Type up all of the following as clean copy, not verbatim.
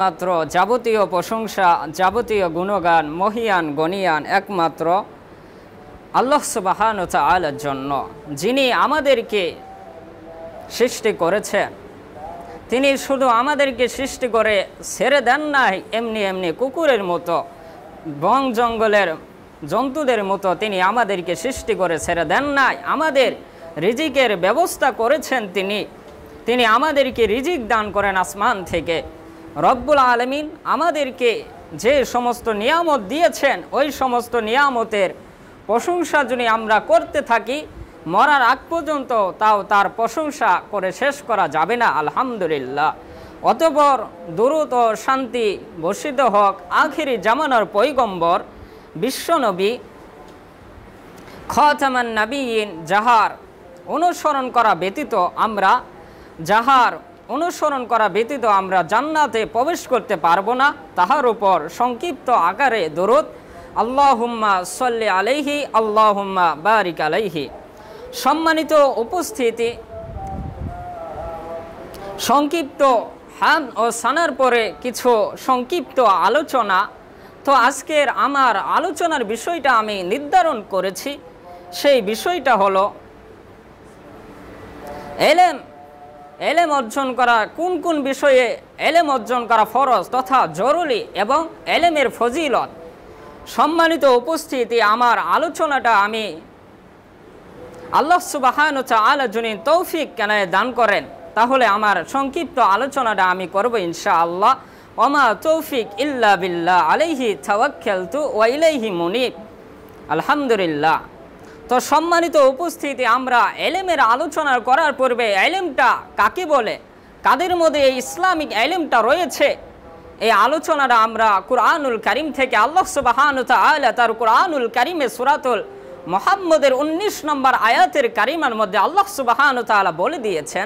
মাত্র যাবতীয় প্রশংসা যাবতীয় গুণগান মহিয়ান গনিয়ান একমাত্র আল্লাহ সুবহানাহু ওয়া তাআলার জন্য, যিনি আমাদেরকে সৃষ্টি করেছেন। তিনি শুধু আমাদেরকে সৃষ্টি করে ছেড়ে দেন নাই এমনি এমনি কুকুরের মতো, বন জঙ্গলের জন্তুদের মতো তিনি আমাদেরকে সৃষ্টি করে ছেড়ে দেন নাই। আমাদের রিজিকের ব্যবস্থা করেছেন তিনি আমাদেরকে রিজিক দান করেন আসমান থেকে। রব্বুল আলামিন আমাদেরকে যে সমস্ত নিয়ামত দিয়েছেন ওই সমস্ত নিয়ামতের প্রশংসা যদি আমরা করতে থাকি মরার আগ পর্যন্ত তাও তার প্রশংসা করে শেষ করা যাবে না। আলহামদুলিল্লাহ। অতঃপর দুরূদ ও শান্তি বর্ষিত হোক আখিরি জামানার পয়গম্বর বিশ্বনবী খাতামান নবিয়্যিন, যাহার অনুসরণ করা ব্যতীত আমরা জান্নাতে প্রবেশ করতে পারবো না, তাহার উপর সংক্ষিপ্ত আকারে দরুদ আল্লাহুম্মা সাল্লি আলাইহি আল্লাহুম্মা বারিক আলাইহি। সম্মানিত উপস্থিতি, সংক্ষিপ্ত হামদ ও সানার পরে কিছু সংক্ষিপ্ত আলোচনা। তো আজকের আমার আলোচনার বিষয়টা আমি নির্ধারণ করেছি, সেই বিষয়টা হলো এলেম অর্জন করা, কোন কোন বিষয়ে এলেম অর্জন করা ফরজ তথা জরুরি এবং এলেমের ফজিলত। সম্মানিত উপস্থিতি, আমার আলোচনাটা আমি আল্লাহ সুবহানাহু ওয়া তাআলা যিনি তৌফিক কেন দান করেন, তাহলে আমার সংক্ষিপ্ত আলোচনাটা আমি করব ইনশাআল্লাহ। ওমা তৌফিক ইল্লা বিল্লাহ আলাইহি তাওয়াক্কালতু ওয়া ইলাইহি মুনীব। আলহামদুলিল্লাহ। তো সম্মানিত উপস্থিতি, আমরা এলেমের আলোচনা করার পূর্বে এলেমটা কাকে বলে, কাদের মধ্যে এই ইসলামিক এলেমটা রয়েছে, এই আলোচনাটা আমরা কুরআনুল কারীম থেকে আল্লাহ সুবহানাহু ওয়া তাআলা তার কুরআনুল কারীমে সূরাতুল মুহাম্মদের 19 নম্বর আয়াতের কারিমার মধ্যে আল্লাহ সুবহানাহু ওয়া তাআলা বলে দিয়েছেন।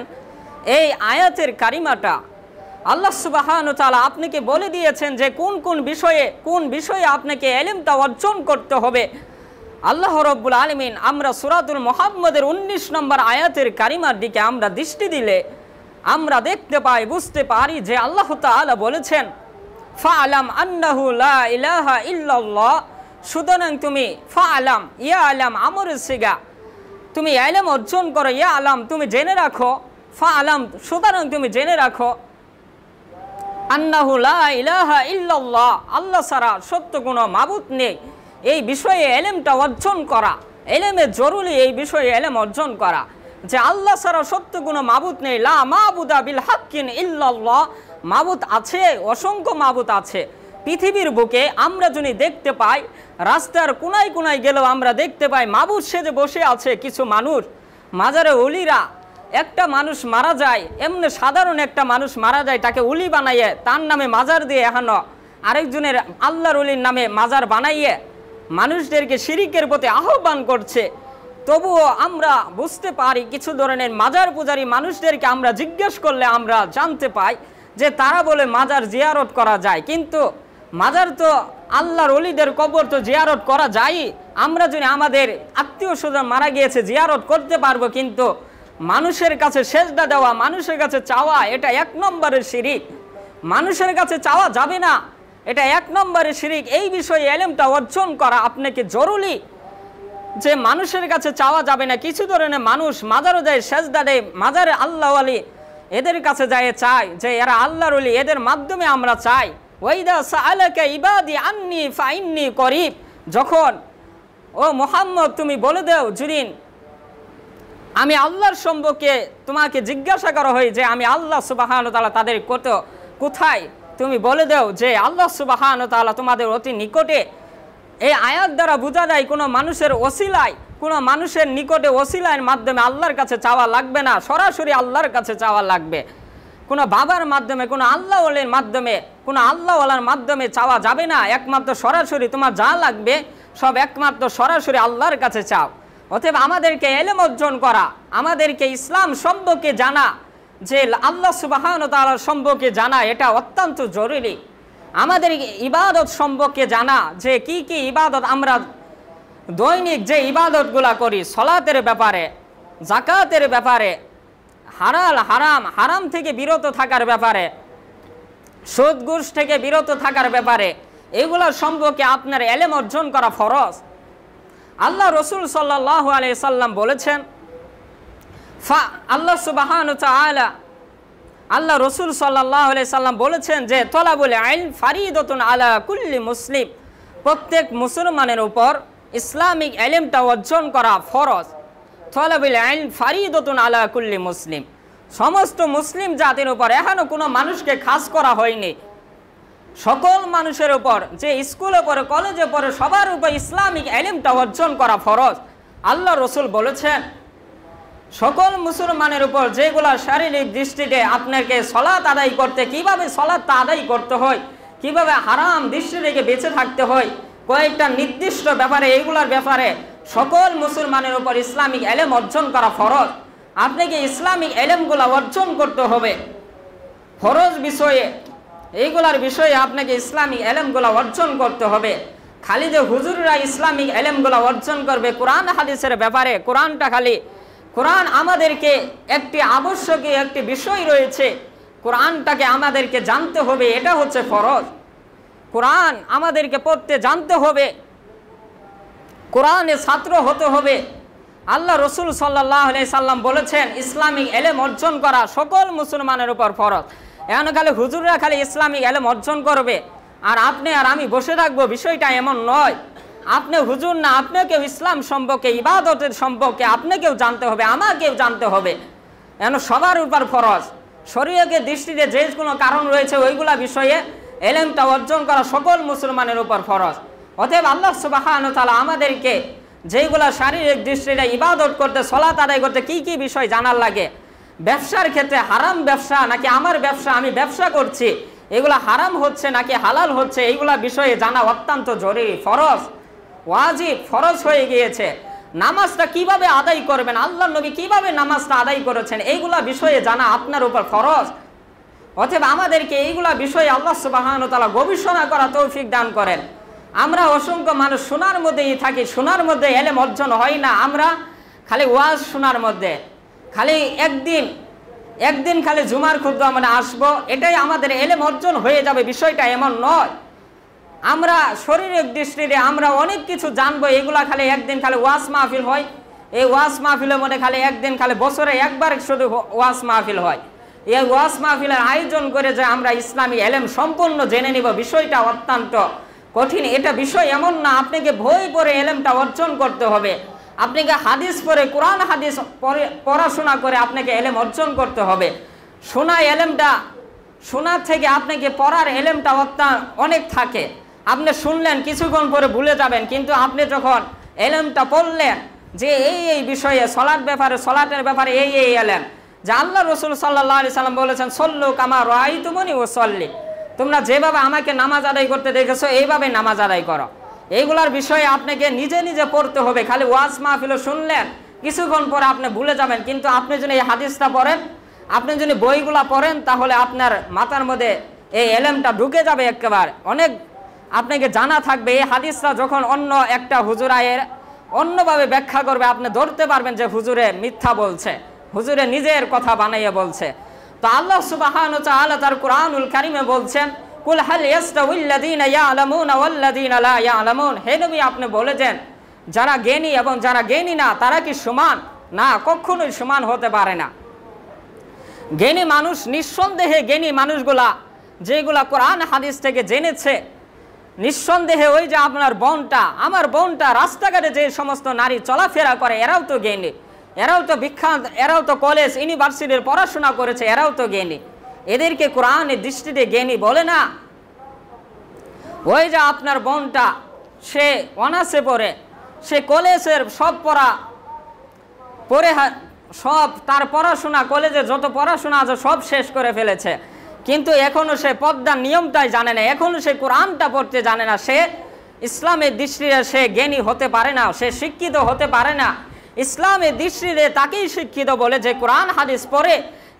এই আয়াতের কারিমাটা আল্লাহ সুবহানাহু ওয়া তাআলা আপনাকে বলে দিয়েছেন যে কোন বিষয়ে আপনাকে এলেমটা অর্জন করতে হবে। আল্লাহ রাব্বুল আলামিন আমরা সূরাতুল মুহাম্মদের 19 নম্বর আয়াতের কারিমার দিকে আমরা দৃষ্টি দিলে আমরা দেখতে পাই, বুঝতে পারি যে আল্লাহ তাআলা বলেছেন ফাআলাম আন্নাহু লা ইলাহা ইল্লাল্লাহ। সুতরাং তুমি ফাআলাম, ইয়া আলাম আমরের সিগা, তুমি ইলম অর্জন করো, ইয়া আলাম তুমি জেনে রাখো, ফাআলাম সুতরাং তুমি জেনে রাখো আন্নাহু লা ইলাহা ইল্লাল্লাহ, আল্লাহ ছাড়া সত্য কোনো মাবুদ নেই। এই বিষয়ে এলেমটা অর্জন করা, এলেমের জরুরি এই বিষয়ে এলেম অর্জন করা যে আল্লাহ ছাড়া সত্য কোনো মাবুদ নেই। লা মাবুদা বিল হাক্কিন ইল্লাল্লাহ, মাবুদ আছে, অসংখ্য মাবুদ আছে পৃথিবীর বুকে। আমরা যদি দেখতে পাই রাস্তার কোনায় কোনায় গেলেও আমরা দেখতে পাই মাবুদ সেজে বসে আছে কিছু মানুষ। মাজারে ওলিরা, একটা মানুষ মারা যায়, এমনি সাধারণ একটা মানুষ মারা যায়, তাকে উলি বানাইয়ে তার নামে মাজার দিয়ে এখানো আরেকজনের আল্লাহর ওলির নামে মাজার বানাইয়ে মানুষদেরকে শিরিকের প্রতি আহ্বান করছে। তবুও আমরা বুঝতে পারি কিছু ধরনের মাজার পূজারী মানুষদেরকে আমরা জিজ্ঞেস করলে আমরা জানতে পাই যে তারা বলে মাজার জিয়ারত করা যায়, কিন্তু মাজার তো আল্লাহর ওলিদের কবর তো জিয়ারত করা যায়। আমরা যদি আমাদের আত্মীয় স্বজন মারা গিয়েছে জিয়ারত করতে পারবো, কিন্তু মানুষের কাছে সেজদা দেওয়া, মানুষের কাছে চাওয়া, এটা 1 নম্বরের শিরিক। মানুষের কাছে চাওয়া যাবে না, এটা 1 নম্বরের শিরিক। এই বিষয়ে এলেমটা অর্জন করা আপনাকে জরুরি যে মানুষের কাছে চাওয়া যাবে না। কিছু ধরনের মানুষ মাজারও যায়, সেজদা দেয়, মাজারে আল্লাহ ওয়ালি এদের কাছে যায়, চায় যে এরা আল্লাহর ওলি, এদের মাধ্যমে আমরা চাই। ওয়াইদা সাআলাকা ইবাদি আন্নী ফাইন্নী করিব, যখন ও মুহাম্মদ তুমি বলে দাও যদি আমি আল্লাহর সম্পর্কে তোমাকে জিজ্ঞাসা করা হয় যে আমি আল্লাহ সুবহানাহু ওয়া তাআলা তাদের কোথায়, তুমি বলে দাও যে আল্লাহ সুবহানাহু ওয়া তাআলা তোমাদের অতি নিকটে। এই আয়াত দ্বারা বোঝা যায় কোনো মানুষের ওসিলায়, কোনো মানুষের নিকটে ওসিলার মাধ্যমে আল্লাহর কাছে চাওয়া লাগবে না, সরাসরি আল্লাহর কাছে চাওয়া লাগবে। কোনো বাবার মাধ্যমে, কোনো আল্লাহ ওলির মাধ্যমে, কোনো আল্লাহওয়ালার মাধ্যমে চাওয়া যাবে না। একমাত্র সরাসরি তোমার যা লাগবে সব একমাত্র সরাসরি আল্লাহর কাছে চাও। অতএব আমাদেরকে এলেম অর্জন করা, আমাদেরকে ইসলাম সম্পর্কে জানা, যে আল্লাহ সুবহানাহু ওয়া তাআলার সম্পর্কে জানা, এটা অত্যন্ত জরুরি। আমাদের ইবাদত সম্পর্কে জানা, যে কি কি ইবাদত আমরা দৈনিক যে ইবাদতগুলা করি, সলাতের ব্যাপারে, যাকাতের ব্যাপারে, হারাম থেকে বিরত থাকার ব্যাপারে, সুদ ঘুষ থেকে বিরত থাকার ব্যাপারে, এগুলো সম্পর্কে আপনার ইলম অর্জন করা ফরজ। আল্লাহ রসুল সাল্লাল্লাহু আলাইহি সাল্লাম বলেছেন, আল্লাহ সুবহানাহু ওয়া তাআলা আল্লাহ রসুল সাল্লাল্লাহু আলাইহি সাল্লাম বলেছেন যে তলাবুল ইলম ফারিদাতুন আলা কুল্লি মুসলিম, প্রত্যেক মুসলমানের উপর ইসলামিক ইলমটা অর্জন করা ফরজ। তলাবুল ইলম ফারিদাতুন আলা কুল্লি মুসলিম, সমস্ত মুসলিম জাতির উপর, এখনো কোনো মানুষকে খাস করা হয়নি, সকল মানুষের উপর, যে স্কুলে পড়ে কলেজে পড়ে সবার উপর ইসলামিক ইলমটা অর্জন করা ফরজ। আল্লাহ রসুল বলেছেন সকল মুসলমানের উপর যেগুলা শারীরিক দৃষ্টিতে আপনাকে সলাত আদায় করতে, কিভাবে সলাতটা আদায় করতে হয়, কিভাবে হারাম দৃষ্টি থেকে বেঁচে থাকতে হয়, কয়েকটা নির্দিষ্ট ব্যাপারে, এইগুলার ব্যাপারে সকল মুসলমানের উপর ইসলামিক ইলম অর্জন করা ফরজ। আপনাকে ইসলামিক ইলমগুলা অর্জন করতে হবে ফরজ বিষয়ে, এইগুলার বিষয়ে আপনাকে ইসলামিক ইলমগুলা অর্জন করতে হবে। খালি যে হুজুররা ইসলামিক ইলমগুলা অর্জন করবে কোরআন হাদিসের ব্যাপারে, কোরআন আমাদেরকে একটি আবশ্যকীয় একটি বিষয় রয়েছে, কোরআনটাকে আমাদেরকে জানতে হবে, এটা হচ্ছে ফরজ। কোরআন আমাদেরকে পড়তে জানতে হবে, কোরআনের ছাত্র হতে হবে। আল্লাহ রসুল সাল্লাল্লাহু আলাইহি সাল্লাম বলেছেন ইসলামিক ইলম অর্জন করা সকল মুসলমানের উপর ফরজ। এখন খালি হুজুররা খালি ইসলামিক ইলম অর্জন করবে আর আপনি আর আমি বসে থাকবো, বিষয়টা এমন নয়। আপনি হুজুর না, আপনাকেও ইসলাম সম্পর্কে, ইবাদতের সম্পর্কে আপনাকেও জানতে হবে, আমাকেও জানতে হবে। এখন সবার উপর ফরজ, শরীয়তের দৃষ্টিতে যে কোনো কারণ রয়েছে ওইগুলা বিষয়ে ইলমটা অর্জন করা সকল মুসলমানের উপর ফরজ। অতএব আল্লাহ সুবহানাহু ওয়া তাআলা আমাদেরকে যেগুলা শারীরিক দৃষ্টিতে ইবাদত করতে, সলাত আদায় করতে কি কি বিষয় জানার লাগে, ব্যবসার ক্ষেত্রে হারাম ব্যবসা নাকি আমার ব্যবসা, আমি ব্যবসা করছি, এগুলা হারাম হচ্ছে নাকি হালাল হচ্ছে, এইগুলা বিষয়ে জানা অত্যন্ত জরুরি, ফরজ, ওয়াজিব, ফরজ হয়ে গিয়েছে। নামাজটা কিভাবে আদায় করবেন, আল্লাহ নবী কিভাবে নামাজটা আদায় করেছেন, এইগুলা বিষয়ে জানা আপনার উপর ফরজ। অতএব আমাদেরকে এইগুলা বিষয়ে আল্লাহ সুবহানাহু ওয়া তাআলা গবেষণা করা তৌফিক দান করেন। আমরা অসংখ্য মানুষ শোনার মধ্যেই থাকি, শোনার মধ্যে ইলম অর্জন হয় না। আমরা খালি ওয়াজ শোনার মধ্যে, খালি একদিন খালি জুমার খুতবা আমরা আসবো, এটাই আমাদের ইলম অর্জন হয়ে যাবে, বিষয়টা এমন নয়। আমরা শারীরিক দৃষ্টিতে আমরা অনেক কিছু জানবো, এগুলা খালি একদিন খালি ওয়াজ মাহফিল হয়, এই ওয়াজ মাহফিলের মধ্যে খালি একদিন খালি বছরে একবার শুধু ওয়াজ মাহফিল হয়। এই ওয়াজ মাহফিলের আয়োজন করে যে আমরা ইসলামী ইলম সম্পূর্ণ জেনে নিব, বিষয়টা অত্যন্ত কঠিন। এটা বিষয় এমন না আপনাকে বই পড়ে ইলমটা অর্জন করতে হবে, আপনাকে হাদিস পড়ে, কোরআন হাদিস পড়াশোনা করে আপনাকে ইলম অর্জন করতে হবে। শোনার থেকে আপনাকে পড়ার ইলমটা অনেক থাকে। আপনি শুনলেন, কিছুক্ষণ পরে ভুলে যাবেন, কিন্তু আপনি যখন ইলমটা পড়লেন যে এই বিষয়ে সলাতের ব্যাপারে এই ইলম, যে আল্লাহ রসুল সাল্লাল্লাহু আলাইহি সাল্লাম বলেছেন সল্লু কামা রাআইতুমুনি ওয়াসাল্লি, তোমরা যেভাবে আমাকে নামাজ আদায় করতে দেখেছো এইভাবে নামাজ আদায় করো। এইগুলার বিষয়ে আপনাকে নিজে নিজে পড়তে হবে। খালি ওয়াজ মাহফিল শুনলেন, কিছুক্ষণ পরে আপনি ভুলে যাবেন, কিন্তু আপনি যদি এই হাদিসটা পড়েন, আপনি যদি বইগুলা পড়েন, তাহলে আপনার মাথার মধ্যে এই ইলমটা ঢুকে যাবে একেবারে, অনেক আপনাকে জানা থাকবে। এই হাদিসটা যখন অন্য একটা হুজুরায়ের অন্যভাবে ব্যাখ্যা করবে, আপনি ধরতে পারবেন যে হুজুরে মিথ্যা বলছে, হুজুরে নিজের কথা বানাইয়ে বলছে। তো আল্লাহ সুবহানাহু ওয়া তাআলা তার কুরআনুল কারীমে বলছেন কুল হাল ইয়াস্তাউল্লাযীনা ইয়ালামুনা ওয়াল্লাযীনা লা ইয়ালামুন, হে নবী আপনি বলে দেন যারা জ্ঞানী এবং যারা জ্ঞানী না তারা কি সমান? না, কখনোই সমান হতে পারে না। জ্ঞানী মানুষ, নিঃসন্দেহে জ্ঞানী মানুষগুলা যেগুলা কোরআন হাদিস থেকে জেনেছে, নিঃসন্দেহে ওই যে আপনার বোনটা, আমার বোনটা, রাস্তাঘাটে যে সমস্ত নারী চলাফেরা করে, এরাও তো জ্ঞানী, এরাও তো বিখ্যাত, এরাও তো কলেজ ইউনিভার্সিটির পড়াশোনা করেছে, এরাও তো জ্ঞানী। এদেরকে কোরআনের দৃষ্টিতে জ্ঞানী বলে না? ওই যে আপনার বোনটা, সে অনার্সে পড়ে, সে কলেজের সব সব তার পড়াশোনা, কলেজে যত পড়াশোনা আছে সব শেষ করে ফেলেছে, কিন্তু এখনো সে পর্দার নিয়মটাই জানে না, এখনো সে কোরআনটা পড়তে জানে না। সে ইসলামের দৃষ্টিতে সে জ্ঞানী হতে পারে না, সে শিক্ষিত হতে পারে না। ইসলামের দৃষ্টিতে তাকেই শিক্ষিত বলে যে কোরআন হাদিস পড়ে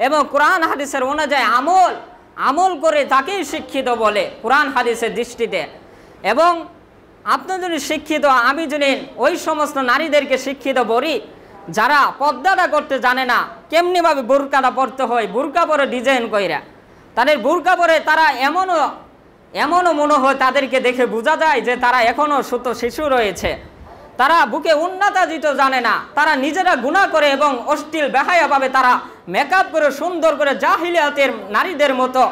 এবং কোরআন হাদিসের অনুযায়ী আমল করে, তাকেই শিক্ষিত বলে কোরআন হাদিসের দৃষ্টিতে। এবং আপনি যদি শিক্ষিত, আমি যদি ওই সমস্ত নারীদেরকে শিক্ষিত বলি যারা পর্দাটা করতে জানে না, কেমনিভাবে বোরকাটা পরতে হয়, বোরকা পরে ডিজাইন কইরা, তাদের বুরকা পরে তারা এমনও মনে হয়, তাদেরকে দেখে বোঝা যায় যে তারা এখনও ছোট শিশু রয়েছে। তারা বুকে উন্নতাজিত জানে না, তারা নিজেরা গুনাহ করে এবং অশ্লীল বেহায়াভাবে তারা মেকআপ করে সুন্দর করে জাহিলিয়াতের নারীদের মতো।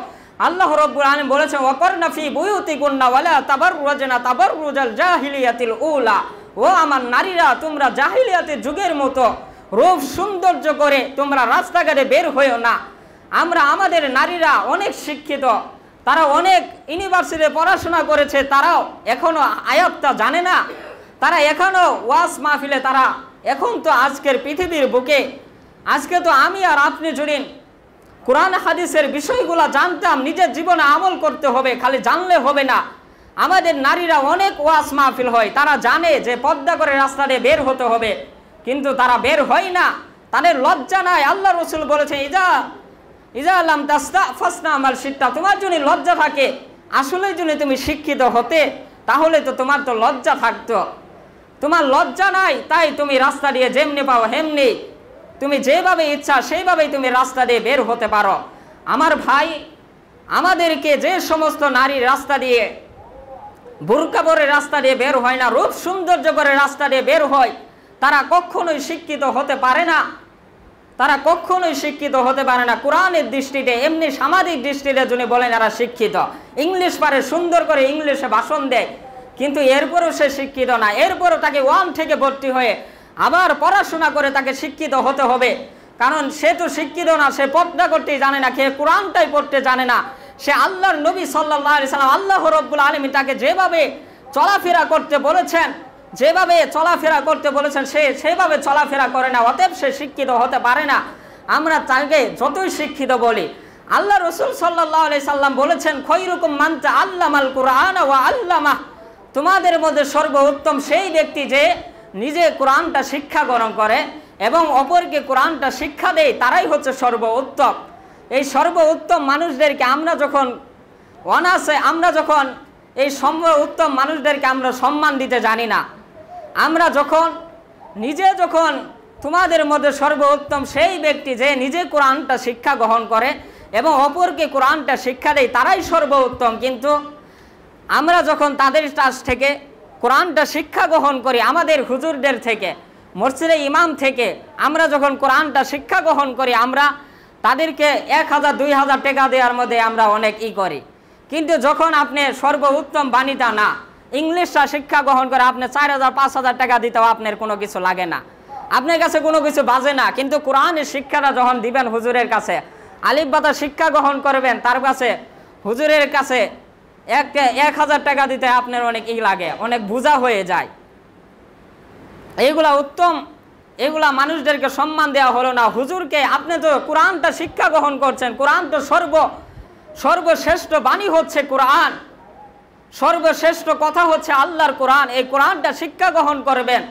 আল্লাহ রাব্বুল আলামিন বলেছেন, ওয়াকরনা ফি বুয়ুতিকুন্না ওয়ালা তাবাররুজনা তাবাররুজাল জাহিলিয়াতিল উলা। ও আমার নারীরা, তোমরা জাহিলিয়াতের যুগের মতো রূপ সৌন্দর্য করে তোমরা রাস্তাঘাটে বের হইও না। আমাদের নারীরা অনেক শিক্ষিত, তারা অনেক ইউনিভার্সিটিতে পড়াশোনা করেছে, তারাও এখনো আয়াতটা জানে না। তারা এখনো ওয়াজ মাহফিলে, তারা এখন তো আজকের পৃথিবীর বুকে, আজকে তো আমি আর আপনি যদি কোরআন হাদিসের বিষয়গুলো জানতাম, নিজের জীবনে আমল করতে হবে, খালি জানলে হবে না। আমাদের নারীরা অনেক ওয়াজ মাহফিল হয়, তারা জানে যে পর্দা করে রাস্তা দিয়ে বের হতে হবে, কিন্তু তারা বের হয় না, তাদের লজ্জা নাই। আল্লাহ রসুল বলেছে, ইজা আল্লাম তাস্তা ফাসনা আমাল শিক্ষা, তোমার যদি লজ্জা থাকে, আসলে যদি তুমি শিক্ষিত হতে, তাহলে তো তোমার তো লজ্জা থাকতো। তোমার লজ্জা নাই, তাই তুমি রাস্তা দিয়ে যেমনি পাও হেমনি, তুমি যেভাবে ইচ্ছা সেইভাবেই তুমি রাস্তা দিয়ে বের হতে পারো। আমার ভাই, আমাদেরকে যে সমস্ত নারী রাস্তা দিয়ে বুরকা পরে রাস্তা দিয়ে বের হয় না, রূপ সৌন্দর্য করে রাস্তা দিয়ে বের হয়, তারা কখনোই শিক্ষিত হতে পারে না। তারা কখনোই শিক্ষিত হতে পারে না কোরআনের দৃষ্টিতে। এমনি সামাজিক দৃষ্টিতে যদি বলেন এরা শিক্ষিত, ইংলিশ পারে, সুন্দর করে ইংলিশে ভাষণ দেয়, কিন্তু এরপরও সে শিক্ষিত না। এরপরও তাকে 1 থেকে ভর্তি হয়ে আবার পড়াশোনা করে তাকে শিক্ষিত হতে হবে, কারণ সে তো শিক্ষিত না, সে পর্দা করতেই জানে না, সে কোরআনটাই পড়তে জানে না। সে আল্লাহর নবী সাল্লাল্লাহু আলাইহি সাল্লাম, আল্লাহ রাব্বুল আলামিন তাকে যেভাবে চলাফেরা করতে বলেছেন, সে সেভাবে চলাফেরা করে না, অতএব সে শিক্ষিত হতে পারে না। আমরা তাকে যতই শিক্ষিত বলি, আল্লাহ রাসূল সাল্লাল্লাহু আলাইহি সাল্লাম বলেছেন, খৈরুকুম মান তাআল্লামাল কুরআন ওয়া আল্লামাহ, তোমাদের মধ্যে সর্বোত্তম সেই ব্যক্তি যে নিজে কোরআনটা শিক্ষা গ্রহণ করে এবং অপরকে কোরআনটা শিক্ষা দেয়, তারাই হচ্ছে সর্বোত্তম। এই সর্বোত্তম মানুষদেরকে আমরা যখন এই সর্বোত্তম মানুষদেরকে আমরা সম্মান দিতে জানি না, আমরা যখন তোমাদের মধ্যে সর্বোত্তম সেই ব্যক্তি যে নিজে কোরআনটা শিক্ষা গ্রহণ করে এবং অপরকে কোরআনটা শিক্ষা দেয়, তারাই সর্বোত্তম। কিন্তু আমরা যখন তাদের কাছ থেকে কোরআনটা শিক্ষা গ্রহণ করি, আমাদের হুজুরদের থেকে, মসজিদে ইমাম থেকে আমরা যখন কোরআনটা শিক্ষা গ্রহণ করি, আমরা তাদেরকে 1000-2000 টাকা দেওয়ার মধ্যে আমরা অনেক করি। কিন্তু যখন আপনি সর্বোত্তম বাণীটা না, ইংলিশটা শিক্ষা গ্রহণ করে, আপনি 4000-5000 টাকা দিতেও আপনার কোনো কিছু লাগে না, আপনার কাছে কোনো কিছু বাজে না। কিন্তু কোরআনের শিক্ষাটা যখন দিবেন হুজুরের কাছে, আলিফ বাতা শিক্ষা গ্রহণ করবেন, তার কাছে হুজুরের কাছে 1000 টাকা দিতে আপনার অনেক লাগে, অনেক বোঝা হয়ে যায়। এইগুলা উত্তম, এগুলা মানুষদেরকে সম্মান দেওয়া হলো না। হুজুরকে আপনি তো কোরআনটা শিক্ষা গ্রহণ করছেন, কোরআন তো সর্বশ্রেষ্ঠ বাণী হচ্ছে কোরআন, সর্বশ্রেষ্ঠ কথা হচ্ছে আল্লাহর কোরআন। এই কোরআনটা শিক্ষা গ্রহণ করবেন।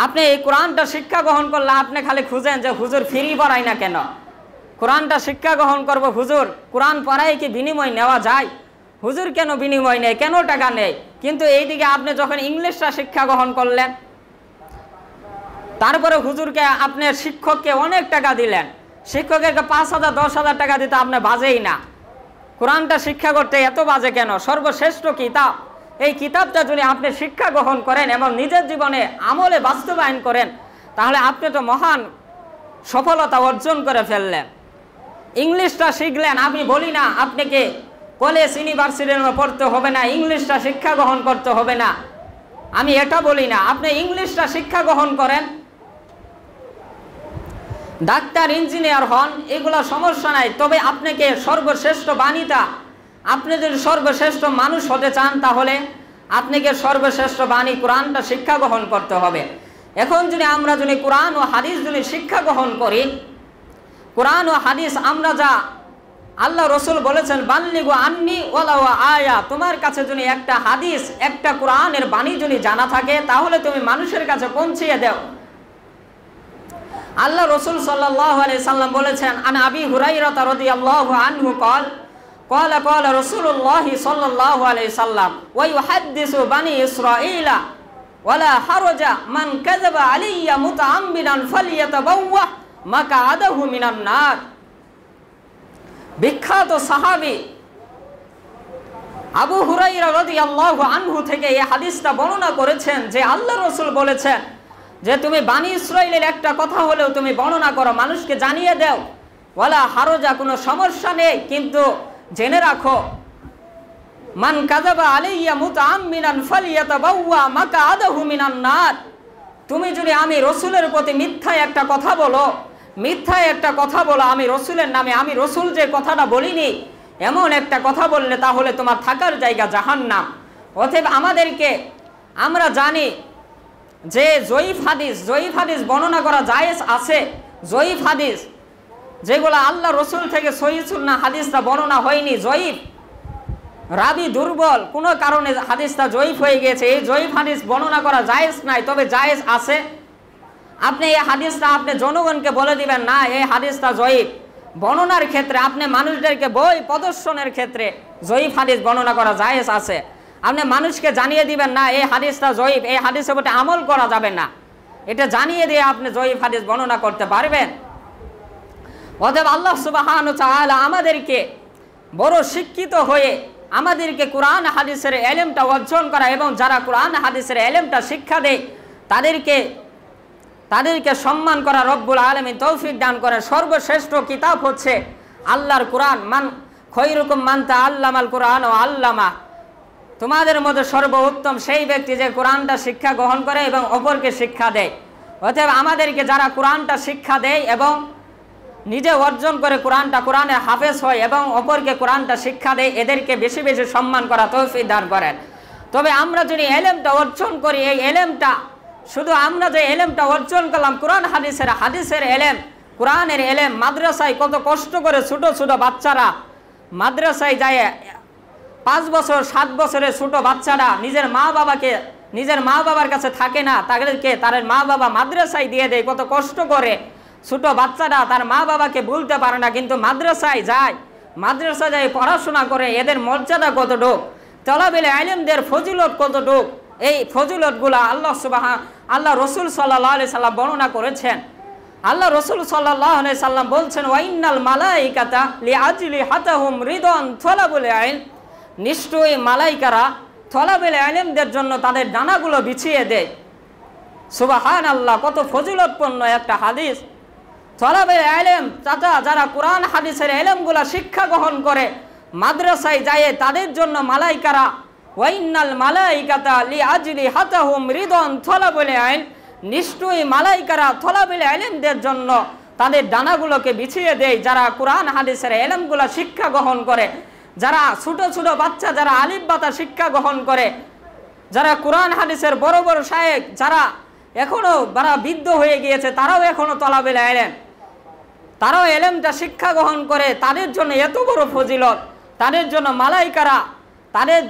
আপনি এই কোরআনটা শিক্ষা গ্রহণ করলে আপনি খালি খুঁজেন যে হুজুর ফ্রি পড়াই না কেন, কোরআনটা শিক্ষা গ্রহণ করব, হুজুর কোরআন পড়াই কি বিনিময় নেওয়া যায়, হুজুর কেন বিনিময় নেই, কেন টাকা নেই। কিন্তু এইদিকে আপনি যখন ইংলিশটা শিক্ষা গ্রহণ করলেন, তারপরে হুজুরকে আপনার শিক্ষককে অনেক টাকা দিলেন, শিক্ষকের 5000-10,000 টাকা দিতে আপনার বাজেই না। কোরআনটা শিক্ষা করতে এত বাজে কেন? সর্বশ্রেষ্ঠ কিতাব, এই কিতাবটা যদি আপনি শিক্ষা গ্রহণ করেন এবং নিজের জীবনে আমলে বাস্তবায়ন করেন, তাহলে আপনি তো মহান সফলতা অর্জন করে ফেললেন। ইংলিশটা শিখলেন, আমি বলি না আপনাকে কলেজ ইউনিভার্সিটির পড়তে হবে না, ইংলিশটা শিক্ষা গ্রহণ করতে হবে না, আমি এটা বলি না। আপনি ইংলিশটা শিক্ষা গ্রহণ করেন, ডাক্তার ইঞ্জিনিয়ার হন, এগুলো সমস্যা নাই, তবে আপনাকে সর্বশ্রেষ্ঠ বাণীটা, আপনি যদি সর্বশ্রেষ্ঠ মানুষ হতে চান, তাহলে আপনাকে সর্বশ্রেষ্ঠ বাণী কোরআনটা শিক্ষা গ্রহণ করতে হবে। এখন আমরা যদি কোরআন ও হাদিস যদি শিক্ষা গ্রহণ করি, কোরআন ও হাদিস আমরা যা আল্লাহ রসুল বলেছেন, বাল্লিগু আন্নি ওয়ালাউ আয়া, তোমার কাছে যদি একটা হাদিস, একটা কোরআনের বাণী যদি জানা থাকে, তাহলে তুমি মানুষের কাছে পৌঁছিয়ে দাও। আল্লাহ রসুল সাল্লাল্লাহু আলাইহি সাল্লাম বলেছেন, আন আবি হুরায়রা রাদিয়াল্লাহু আনহু قال قال رسول الله صلى الله عليه وسلم ويحدث بني إسرائيل ولا حرج من كذب علي متعمدا فليتبوأ مقعده من النار। বিখ্যাত সাহাবী আবু হুরায়রা রাদিয়াল্লাহু আনহু থেকে এই হাদিসটা বর্ণনা করেছেন যে আল্লাহ রাসূল বলেছেন যে তুমি বনি ইসরাইলের একটা কথা হলেও তুমি বর্ণনা করো, মানুষকে জানিয়ে দাও, ওয়ালা হারজা, কোনো সমস্যা নেই, কিন্তু জেনে রাখো মান কাযাবা আলাইয়া মুতাআম্মিনান ফালিয়াতাবাওয়া মাকআদাহু মিনান নার। তুমি যদি আমি রসুলের প্রতি মিথ্যায় একটা কথা বলো, আমি রসুলের নামে, আমি রসুল যে কথাটা বলিনি এমন একটা কথা বললে তাহলে তোমার থাকার জায়গা জাহান্নাম। অতএব আমরা জানি যে জয়ীফ হাদিস বর্ণনা করা জায়েজ আছে। জয়ীফ হাদিস যেগুলো আল্লাহ রসুল থেকে সহিহ সুন্নাহ হাদিসটা বর্ণনা হয়নি, জয়ীফ, রাবি দুর্বল, কোনো কারণে হাদিসটা জয়ীফ হয়ে গেছে, এই জয়ীফ হাদিস বর্ণনা করা জায়েজ নাই, তবে জায়েজ আছে। আপনি এই হাদিসটা আপনি জনগণকে বলে দিবেন না এই হাদিসটা জয়ীফ। বর্ণনার ক্ষেত্রে আপনি মানুষদেরকে বই প্রদর্শনের ক্ষেত্রে জয়ীফ হাদিস বর্ণনা করা জায়েজ আছে। আপনি মানুষকে জানিয়ে দিবেন না এই হাদিসটা জয়ীফ, এই হাদিসের উপরে আমল করা যাবে না, এটা জানিয়ে দিয়ে আপনি জয়ীফ হাদিস বর্ণনা করতে পারবেন। অতএব আল্লাহ সুবহানাহু ওয়া তাআলা আমাদেরকে বড় শিক্ষিত হয়ে আমাদেরকে কোরআন হাদিসের ইলমটা অর্জন করা এবং যারা কোরআন হাদিসের ইলমটা শিক্ষা দেয় তাদেরকে সম্মান করা রব্বুল আলামিন তৌফিক দান করেন। সর্বশ্রেষ্ঠ কিতাব হচ্ছে আল্লাহর কোরআন। মান খৈরুকুম মান তাআল্লামাল কোরআন ওয়া আল্লামা, তোমাদের মধ্যে সর্বোত্তম সেই ব্যক্তি যে কোরআনটা শিক্ষা গ্রহণ করে এবং অপরকে শিক্ষা দেয়। অতএব আমাদেরকে যারা কোরআনটা শিক্ষা দেয় এবং নিজে অর্জন করে কোরআনের হাফেজ হয় এবং অপরকে কোরআনটা শিক্ষা দেয়, এদেরকে বেশি বেশি সম্মান করা তৌফিক দান করেন। তবে আমরা যদি ইলমটা অর্জন করি, এই ইলমটা শুধু আমরা যে ইলমটা অর্জন করলাম কোরআন হাদিসের ইলম, কোরআনের ইলম, মাদ্রাসায় কত কষ্ট করে ছোট ছোট বাচ্চারা মাদ্রাসায় যায়, 5 বছর 7 বছরের ছোট বাচ্চারা নিজের মা বাবার কাছে থাকে না, তাদের মা বাবা মাদ্রাসায় দিয়ে দেয়, কত কষ্ট করে ছোট বাচ্চারা তার মা বাবাকে বলতে পারে না, কিন্তু মাদ্রাসায় যায় পড়াশোনা করে, এদের মর্যাদা কতটুক, তলাবিল ইলমদের ফজিলত কতটুক, এই ফজিলতগুলা আল্লাহ রসুল সাল্লাল্লাহু আলাইহি সাল্লাম বর্ণনা করেছেন। আল্লাহ রসুল সাল্লাল্লাহু আলাইহি সাল্লাম বলছেন ওয়াইন্নাল মালাইকাতা লিআজলি হাতাহুম রিদওয়ান তলাবুল ইলম, নিশ্চয়ই মালাইকারা তলাবিল ইলমদের জন্য তাদের ডানাগুলো বিছিয়ে দেয়। সুবহানাল্লাহ, কত ফজিলতপূর্ণ একটা হাদিস। তলাবিল ইলম যারা কোরআন হাদিসের ইলমগুলা শিক্ষা গ্রহণ করে মাদ্রাসায় যায় তাদের জন্য মালাইকারা ওয়াইন্নাল মালাইকাতা লিআজলি হাতাহুম রিদওয়ান তলাবুল ইলম, নিশ্চয়ই মালাইকারা তলাবিল ইলমদের জন্য তাদের ডানাগুলোকে বিছিয়ে দেয় যারা কোরআন হাদিসের ইলমগুলা শিক্ষা গ্রহণ করে, যারা ছোট ছোট বাচ্চা যারা আলিফ বাতা শিক্ষা গ্রহণ করে, যারা কোরআন হাদিসের বড় বড় শায়েখ যারা এখনো বৃদ্ধ হয়ে গিয়েছে তারাও এখনো তলাবিল ইলম, তারাও ইলমটা শিক্ষা গ্রহণ করে, তাদের জন্য এত বড় ফজিলত, তাদের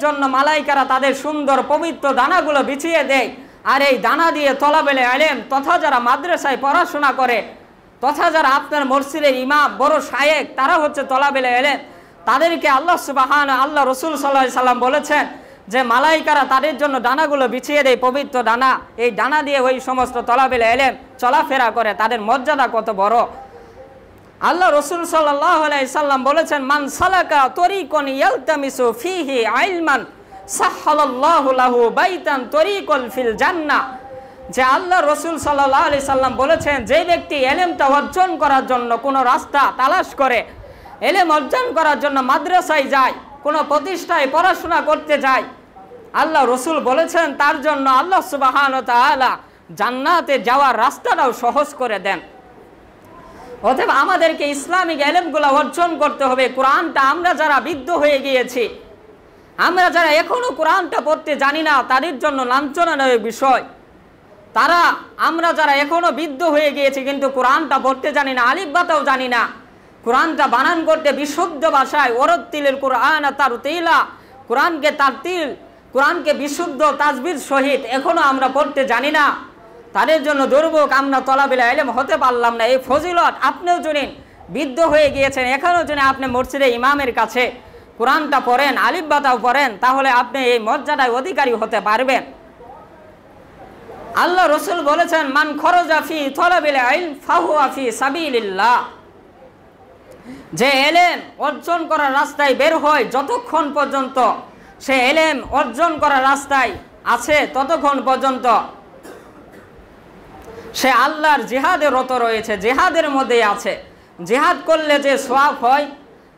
জন্য মালাইকারা তাদের সুন্দর পবিত্র দানাগুলো বিছিয়ে দেয়। আর এই দানা দিয়ে তলাবিল ইলম তথা যারা মাদ্রাসায় পড়াশোনা করে তথা যারা আপনার মসজিদের ইমাম বড় শায়েখ তারা হচ্ছে তলাবিল ইলম, তাদেরকে আল্লাহ রসুল সাল্লাল্লাহু আলাইহি সাল্লাম বলেছেন যে মালাইকারা তাদের জন্য ডানাগুলো বিছিয়ে দেয়, পবিত্র ডানা, এই ডানা দিয়ে ওই সমস্ত তলাবিল ইলম চলাফেরা করে, তাদের মর্যাদা কত বড়। আল্লাহ রসুল সাল্লাল্লাহু আলাইহি সাল্লাম বলেছেন মান সালাকা তরিকান ইয়ালতামিসু ফিহি ইলমান সাহহালাল্লাহু লাহু বাইতান তরিকাল ফিল জান্নাহ, যে আল্লাহ রসুল সাল্লাল্লাহু আলাইহি সাল্লাম বলেছেন যে ব্যক্তি ইলমটা অর্জন করার জন্য কোনো রাস্তা তালাশ করে, ইলম অর্জন করার জন্য মাদ্রাসায় যায়, কোনো প্রতিষ্ঠায় পড়াশোনা করতে যায়, আল্লাহ রসুল বলেছেন তার জন্য আল্লাহ সুবহানাহু ওয়া তাআলা জান্নাতে যাওয়ার রাস্তাটাও সহজ করে দেন। অতএব আমাদেরকে ইসলামিক ইলমগুলো অর্জন করতে হবে। কোরআনটা আমরা যারা বৃদ্ধ হয়ে গিয়েছি, আমরা যারা এখনো কোরআনটা পড়তে জানি না তাদের জন্য লাঞ্ছনার বিষয়। আমরা যারা এখনো বৃদ্ধ হয়ে গিয়েছি কিন্তু কোরআনটা পড়তে জানি না, আলিফ বাতাও জানি না, কোরআনটা বানান করতে বিশুদ্ধ ভাষায় ওয়ারাত্তিলিল কুরআন তারতিলা, কোরআনকে বিশুদ্ধ তাজবিদ সহিত এখনো আমরা পড়তে জানি না, তাদের জন্য দুর্ভোগ, আমরা তলাবিল ইলম হতে পারলাম না। এই ফজিলত আপনিও যদি বৃদ্ধ হয়ে গিয়েছেন, এখনও যদি আপনি মসজিদে ইমামের কাছে কোরআনটা পড়েন, আলিফ বাতাও পড়েন, তাহলে আপনি এই মর্যাদায় অধিকারী হতে পারবেন। আল্লাহ রসুল বলেছেন মান খরজা ফি তলাবিল ইলম ফাহুয়া ফি সাবিলিল্লাহ, যে এলেম অর্জন করার রাস্তায় বের হয়, যতক্ষণ পর্যন্ত সে এলেম অর্জন করার রাস্তায় আছে ততক্ষণ পর্যন্ত সে আল্লাহর জিহাদে রত রয়েছে, জিহাদের মধ্যেই আছে। জিহাদ করলে যে সওয়াব হয়,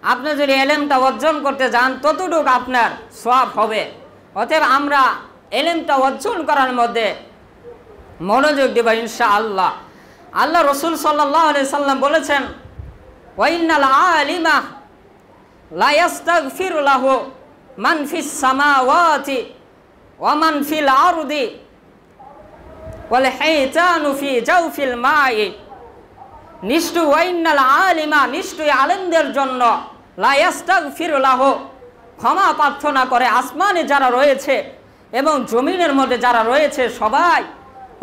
আপনি যদি এলেমটা অর্জন করতে যান ততটুকু আপনার সওয়াব হবে। অতএব আমরা এলেমটা অর্জন করার মধ্যে মনোযোগ দেব ইনশাআল্লাহ। আল্লাহ রসুল সাল্লাল্লাহু আলাইহি সাল্লাম বলেছেন, ওয়াইন্নাল আলিমা লা ইস্তাগফিরু লাহু মান ফিস সামাওয়াতি ওয়া মান ফিল আরদি ওয়াল হাইতানু ফি জাওফিল মাই। নিশ্চয় ওয়াইন্নাল আলিমা, নিশ্চয় আলেমদের জন্য, লা ইস্তাগফিরু লাহু, ক্ষমা প্রার্থনা করে আসমানে যারা রয়েছে এবং জমিনের মধ্যে যারা রয়েছে সবাই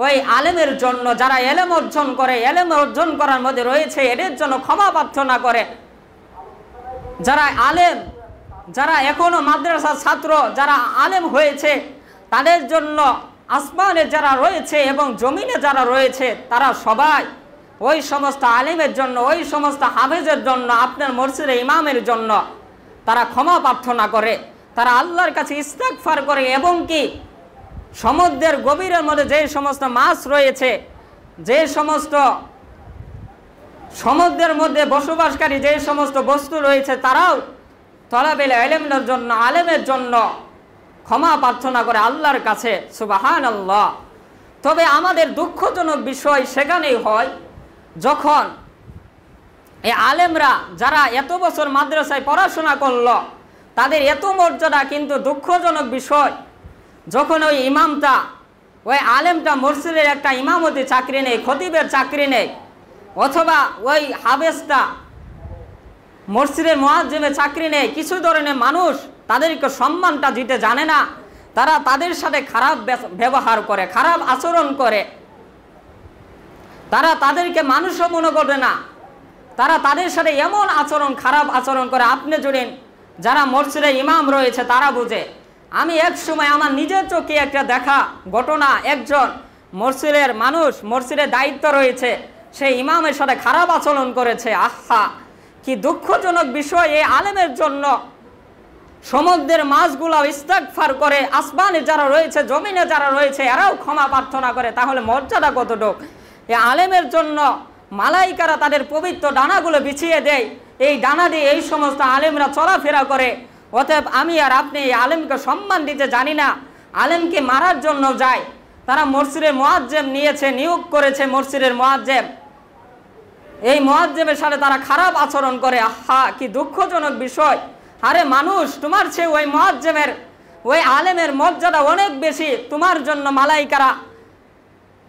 ওই আলেমের জন্য, যারা এলেম অর্জন করে, এলেম অর্জন করার মধ্যে রয়েছে এদের জন্য ক্ষমা প্রার্থনা করে। যারা আলেম, যারা এখনো মাদ্রাসার ছাত্র, যারা আলেম হয়েছে তাদের জন্য আসমানে যারা রয়েছে এবং জমিনে যারা রয়েছে তারা সবাই ওই সমস্ত আলেমের জন্য, ওই সমস্ত হাফেজের জন্য, আপনার মসজিদে ইমামের জন্য তারা ক্ষমা প্রার্থনা করে, তারা আল্লাহর কাছে ইস্তেগফার করে। এবং কি সমুদ্রের গভীরের মধ্যে যে সমস্ত মাছ রয়েছে, যে সমস্ত সমুদ্রের মধ্যে বসবাসকারী যে সমস্ত বস্তু রয়েছে, তারাও তলাবেল ইলমের জন্য, আলেমের জন্য ক্ষমা প্রার্থনা করে আল্লাহর কাছে। সুবহানাল্লাহ। তবে আমাদের দুঃখজনক বিষয় সেখানেই হয় যখন এই আলেমরা যারা এত বছর মাদ্রাসায় পড়াশোনা করলো তাদের এত মর্যাদা, কিন্তু দুঃখজনক বিষয় যখন ওই ইমামটা, ওই আলেমটা মসজিদের একটা ইমামতি চাকরি নেই, খতিবের চাকরি নেই, অথবা ওই হাফেজটা মসজিদের মুয়াজ্জিমের চাকরি নেই, কিছু ধরনের মানুষ তাদেরকে সম্মানটা দিতে জানে না, তারা তাদের সাথে খারাপ ব্যবহার করে, খারাপ আচরণ করে, তারা তাদেরকে মানুষও মনে করে না, তারা তাদের সাথে এমন আচরণ, খারাপ আচরণ করে। আপনি যদি যারা মসজিদের ইমাম রয়েছে তারা বুঝে। আমি এক সময় আমার নিজের চোখে একটা দেখা ঘটনা, একজন মসজিদের মানুষ, মসজিদের দায়িত্ব রয়েছে, সেই ইমামের সাথে খারাপ আচরণ করেছে। আহা, কি দুঃখজনক বিষয়! এই আলেমের জন্য সমুদ্রের মাছগুলো ইস্তেগফার করে, আসমানে যারা রয়েছে, জমিনে যারা রয়েছে এরাও ক্ষমা প্রার্থনা করে, তাহলে মর্যাদা কতটুকু! এই আলেমের জন্য মালাইকারা তাদের পবিত্র ডানাগুলো বিছিয়ে দেয়, এই ডানা দিয়ে এই সমস্ত আলেমরা চলাফেরা করে। অতএব আমি আর আপনি এই আলেমকে সম্মান দিতে জানি না, আলেমকে মারার জন্য যায়। তারা মসজিদের মুয়াজ্জিম নিয়েছে, নিয়োগ করেছে মসজিদের মুয়াজ্জিম, এই মুয়াজ্জিমের সাথে তারা খারাপ আচরণ করে। আহা, কি দুঃখজনক বিষয়! আরে মানুষ, তোমার চেয়ে ওই মুয়াজ্জিমের, ওই আলেমের মর্যাদা অনেক বেশি, তোমার জন্য মালাইকারা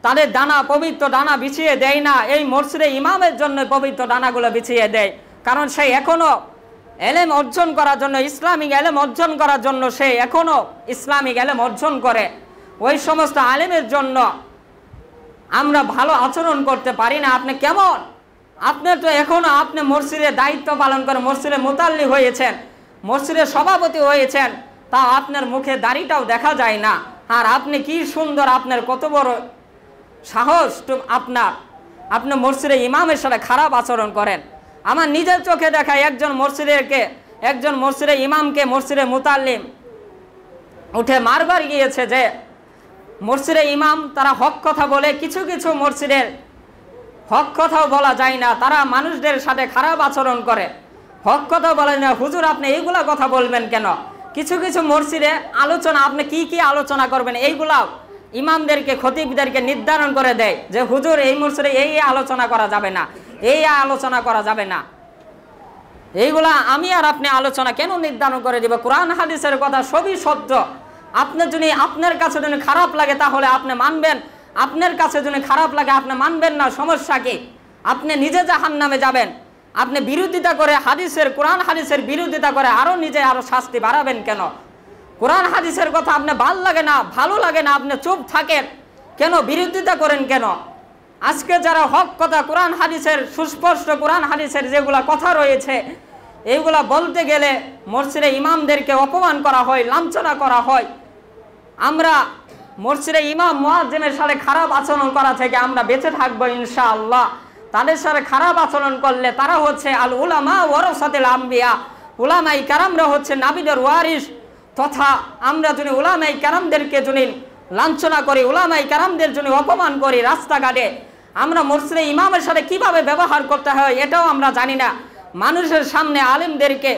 তাদের ডানা, পবিত্র ডানা বিছিয়ে দেয় না, এই মসজিদে ইমামের জন্য পবিত্র ডানাগুলো বিছিয়ে দেয়। কারণ সে এখনো এলেম অর্জন করার জন্য, ইসলামিক এলেম অর্জন করার জন্য সে এখনো ইসলামিক এলেম অর্জন করে। ওই সমস্ত আলেমের জন্য আমরা ভালো আচরণ করতে পারি না। আপনি কেমন? আপনি তো এখনো, আপনি মসজিদের দায়িত্ব পালন করে মসজিদের মুতাল্লি হয়েছেন, মসজিদের সভাপতি হয়েছেন, তা আপনার মুখে দাড়িটাও দেখা যায় না। আর আপনি কি সুন্দর, আপনার কত বড় সাহস আপনি মসজিদের ইমামের সাথে খারাপ আচরণ করেন। আমার নিজের চোখে দেখা একজন মসজিদের ইমামকে মসজিদের মুতাল্লিম উঠে মারবার গিয়েছে, যে মসজিদের ইমাম তারা হক কথা বলে, কিছু কিছু মসজিদের হক কথাও বলা যায় না, তারা মানুষদের সাথে খারাপ আচরণ করে, হক কথা বলে না। হুজুর, আপনি এইগুলা কথা বলবেন কেন? কিছু কিছু মসজিদে আলোচনা, আপনি কি কি আলোচনা করবেন এইগুলা ইমামদেরকে, খতিবদেরকে নির্ধারণ করে দেয় যে হুজুর এই মসজিদে এই আলোচনা করা যাবে না, এই আলোচনা করা যাবে না। এইগুলা আমি আর আপনি আলোচনা কেন নির্ধারণ করে দিব? কোরআন হাদিসের কথা সবই সত্য। আপনার কাছে যদি খারাপ লাগে তাহলে আপনি মানবেন, আপনার কাছে যদি খারাপ লাগে আপনি মানবেন না, সমস্যা কি? আপনি নিজে জাহান্নামে যাবেন। আপনি বিরোধিতা করে কোরআন হাদিসের বিরোধিতা করে আরো শাস্তি বাড়াবেন কেন? কোরআন হাদিসের কথা আপনি ভালো লাগে না, আপনি চুপ থাকেন কেন? বিরোধিতা করেন কেন? আজকে যারা হক কথা, কোরআন হাদিসের সুস্পষ্ট, কোরআন হাদিসের যেগুলা কথা রয়েছে এইগুলা বলতে গেলে মসজিদে ইমামদেরকে অপমান করা হয়, লাঞ্ছনা করা হয়। আমরা মসজিদে ইমাম মুয়াজ্জিমের সাথে খারাপ আচরণ করা থেকে আমরা বেঁচে থাকবো ইনশাআল্লাহ। তাদের সাথে খারাপ আচরণ করলে তারা হচ্ছে আল উলামা ওয়ারাসাতুল আম্বিয়া, উলামায়ে কেরামরা হচ্ছে নবীদের ওয়ারিস। তথা আমরা যদি উলামায়ে কেরামদেরকে যদি লাঞ্ছনা করি, উলামায়ে কেরামদের যদি অপমান করি রাস্তাঘাটে, আমরা মসজিদে ইমামের সাথে কিভাবে ব্যবহার করতে হয় এটাও আমরা জানি না। মানুষের সামনে আলেমদেরকে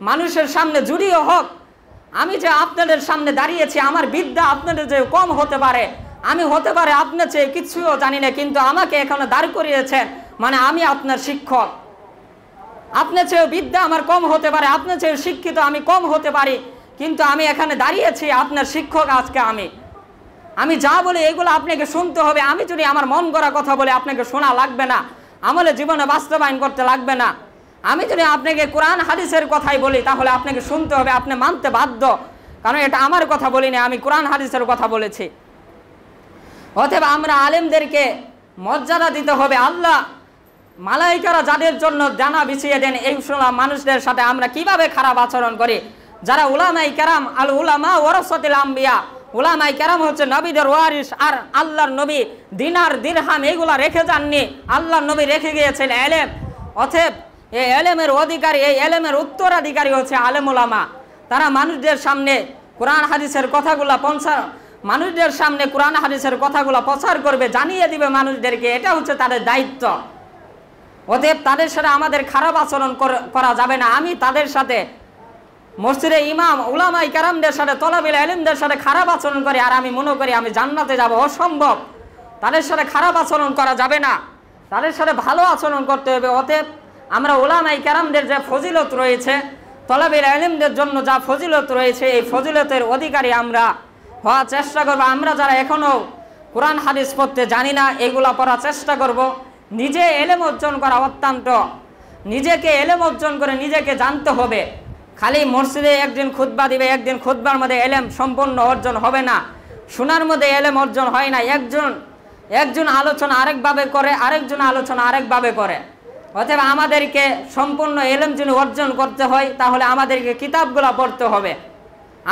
মানুষের সামনে জুড়িয়ে হোক, আমি যে আপনাদের সামনে দাঁড়িয়েছি আমার বিদ্যা আপনাদের যে কম হতে পারে, আমি হতে পারে আপনার চেয়ে কিছুও জানি না, কিন্তু আমাকে এখানে দাঁড় করিয়েছেন মানে আমি আপনার শিক্ষক। আপনার চেয়ে বিদ্যা আমার কম হতে পারে, আপনার চেয়ে শিক্ষিত আমি কম হতে পারি, কিন্তু আমি এখানে দাঁড়িয়েছি আপনার শিক্ষক। আজকে আমি যা বলি এগুলো আপনাকে শুনতে হবে। আমি যদি আমার মন গড়া কথা বলে আপনাকে শোনা লাগবে না, আমলে জীবনে বাস্তবায়ন করতে লাগবে না। আমি যদি আপনাকে কোরআন হাদিসের কথাই বলি তাহলে আপনাকে শুনতে হবে, আপনি মানতে বাধ্য, কারণ এটা আমার কথা বলিনি, আমি কোরআন হাদিসের কথা বলেছি। অতএব আমরা আলেমদেরকে মর্যাদা দিতে হবে। আল্লাহ মালাইকারা যাদের জন্য জানা বিছিয়ে দেন এই মানুষদের সাথে আমরা কিভাবে খারাপ আচরণ করি, যারা উলামায়ে কেরাম, আল উলামা ওয়ারাসাতুল আম্বিয়া, উলামায়ে কেরাম হচ্ছে নবীদের ওয়ারিস। আর আল্লাহর নবী দিনার দিরহাম এগুলা রেখে যাননি, আল্লাহর নবী রেখে গিয়েছেন এলেম। অতএব এই এলেমের অধিকারী, এই এলেমের উত্তরাধিকারী হচ্ছে আলেম উলামা। তারা মানুষদের সামনে কোরআন হাদিসের কথাগুলা মানুষদের সামনে কোরআন হাদিসের কথাগুলো প্রচার করবে, জানিয়ে দিবে মানুষদেরকে, এটা হচ্ছে তাদের দায়িত্ব। অতএব তাদের সাথে আমাদের খারাপ আচরণ করা যাবে না। আমি তাদের সাথে মসজিদে ইমাম উলামায়ে কেরামদের সাথে তলাবিল ইলমদের সাথে খারাপ আচরণ করি আর আমি মনে করি আমি জান্নাতে যাব, অসম্ভব। তাদের সাথে খারাপ আচরণ করা যাবে না, তাদের সাথে ভালো আচরণ করতে হবে। অতএব আমরা উলামায়ে কেরামদের যে ফজিলত রয়েছে, তলাবিল ইলমদের জন্য যা ফজিলত রয়েছে, এই ফজিলতের অধিকারী আমরা হওয়ার চেষ্টা করব। আমরা যারা এখনও কোরআন হাদিস পড়তে জানি না এগুলা পড়ার চেষ্টা করব। নিজে এলেম অর্জন করা অত্যন্ত, নিজেকে এলেম অর্জন করে নিজেকে জানতে হবে। খালি মসজিদে একদিন খুতবা দিবে, একদিন খুতবার মধ্যে এলেম সম্পূর্ণ অর্জন হবে না, শোনার মধ্যে এলেম অর্জন হয় না। একজন আলোচনা আরেকভাবে করে, আরেকজন আলোচনা আরেকভাবে করে। অতএব আমাদেরকে সম্পূর্ণ এলেম যদি অর্জন করতে হয় তাহলে আমাদেরকে কিতাবগুলো পড়তে হবে,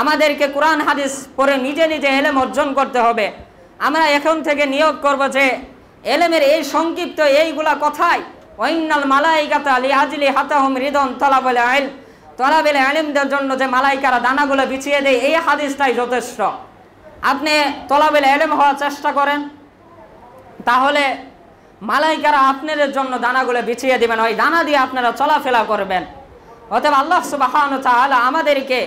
আমাদেরকে কোরআন হাদিস পড়ে নিজে নিজে এলেম অর্জন করতে হবে। আমরা এখন থেকে নিয়োগ করব যে এলেমের এই সংক্ষিপ্ত এইগুলা কথাই ওয়াইনাল মালাইকাতা লিআজলি হাতাহুম রিদন তলাবুল ইলম, তলাবুল ইলমদের জন্য যে মালাইকারা দানাগুলো বিছিয়ে দেয় এই হাদিসটাই যথেষ্ট। আপনি তলাবুল ইলম হওয়ার চেষ্টা করেন, তাহলে মালাইকারা আপনাদের জন্য দানাগুলো বিছিয়ে দিবেন, ওই দানা দিয়ে আপনারা চলাফেরা করবেন। অতএব আল্লাহ সুবহানাহু ওয়া তাআলা আমাদেরকে